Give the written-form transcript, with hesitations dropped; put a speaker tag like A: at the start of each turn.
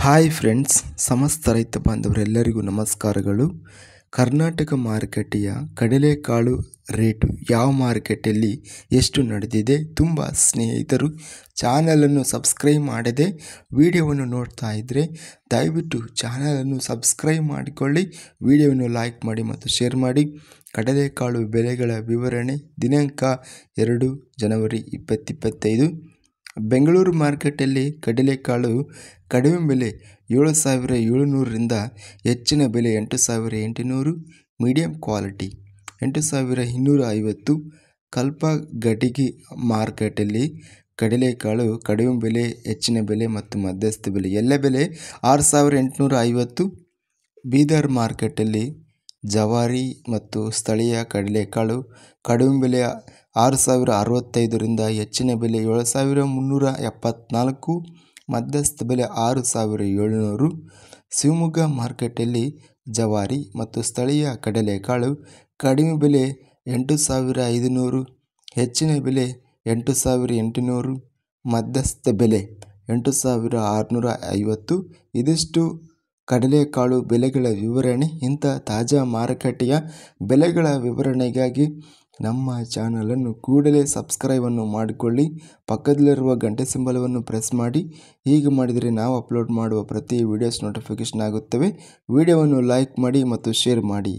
A: Hi friends, ಸಮಸ್ತ ರೈತ ಬಾಂಧವರೆಲ್ಲರಿಗೂ ನಮಸ್ಕಾರಗಳು. ಕರ್ನಾಟಕ ಮಾರುಕಟ್ಟೆಯ ಕಡಲೆಕಾಳು ರೇಟು ಯಾವ ಮಾರುಕಟ್ಟೆಯಲ್ಲಿ ಎಷ್ಟು ನಡೆದಿದೆ? ತುಂಬ ಸ್ನೇಹಿತರು ಚಾನಲನ್ನು ಸಬ್ಸ್ಕ್ರೈಬ್ ಮಾಡದೆ ವಿಡಿಯೋವನ್ನು ನೋಡ್ತಾ ಇದ್ದರೆ ದಯವಿಟ್ಟು ಚಾನಲನ್ನು ಸಬ್ಸ್ಕ್ರೈಬ್ ಮಾಡಿಕೊಳ್ಳಿ, ವಿಡಿಯೋವನ್ನು ಲೈಕ್ ಮಾಡಿ ಮತ್ತು ಶೇರ್ ಮಾಡಿ. ಕಡಲೆಕಾಳು ಬೆಲೆಗಳ ವಿವರಣೆ ದಿನಾಂಕ 2 ಜನವರಿ 2025. ಬೆಂಗಳೂರು ಮಾರ್ಕೆಟಲ್ಲಿ ಕಡಲೆಕಾಳು ಕಡಿಮೆ ಬೆಲೆ 7,700ರಿಂದ ಹೆಚ್ಚಿನ ಬೆಲೆ 8,800, ಮೀಡಿಯಂ ಕ್ವಾಲಿಟಿ 8,250. ಕಲ್ಪಗಡಿಗಿ ಮಾರ್ಕೆಟಲ್ಲಿ ಕಡಲೆಕಾಳು ಕಡಿಮೆ ಬೆಲೆ, ಹೆಚ್ಚಿನ ಬೆಲೆ ಮತ್ತು ಮಧ್ಯಸ್ಥ ಬೆಲೆ ಎಲ್ಲ ಬೆಲೆ 6,850. ಬೀದರ್ ಮಾರ್ಕೆಟಲ್ಲಿ ಜವಾರಿ ಮತ್ತು ಸ್ಥಳೀಯ ಕಡಲೆಕಾಳು ಕಡಿಮೆ ಬೆಲೆ 6,065ರಿಂದ ಹೆಚ್ಚಿನ ಬೆಲೆ 7,374, ಮಧ್ಯಸ್ಥ ಬೆಲೆ 6,700. ಶಿವಮೊಗ್ಗ ಮಾರ್ಕೆಟಲ್ಲಿ ಜವಾರಿ ಮತ್ತು ಸ್ಥಳೀಯ ಕಡಲೆಕಾಳು ಕಡಿಮೆ ಬೆಲೆ 8,500, ಹೆಚ್ಚಿನ ಬೆಲೆ 8,800, ಮಧ್ಯಸ್ಥ ಬೆಲೆ 8,650. ಇದಿಷ್ಟು ಕಡಲೆಕಾಳು ಬೆಲೆಗಳ ವಿವರಣೆ. ಇಂಥ ತಾಜಾ ಮಾರುಕಟ್ಟೆಯ ಬೆಲೆಗಳ ವಿವರಣೆಗಾಗಿ ನಮ್ಮ ಚಾನಲನ್ನು ಕೂಡಲೇ ಸಬ್ಸ್ಕ್ರೈಬನ್ನು ಮಾಡಿಕೊಳ್ಳಿ, ಪಕ್ಕದಲ್ಲಿರುವ ಗಂಟೆ ಸಿಂಬಲವನ್ನು ಪ್ರೆಸ್ ಮಾಡಿ. ಹೀಗೆ ಮಾಡಿದರೆ ನಾವು ಅಪ್ಲೋಡ್ ಮಾಡುವ ಪ್ರತಿ ವಿಡಿಯೋಸ್ ನೋಟಿಫಿಕೇಷನ್ ಆಗುತ್ತವೆ. ವಿಡಿಯೋವನ್ನು ಲೈಕ್ ಮಾಡಿ ಮತ್ತು ಶೇರ್ ಮಾಡಿ.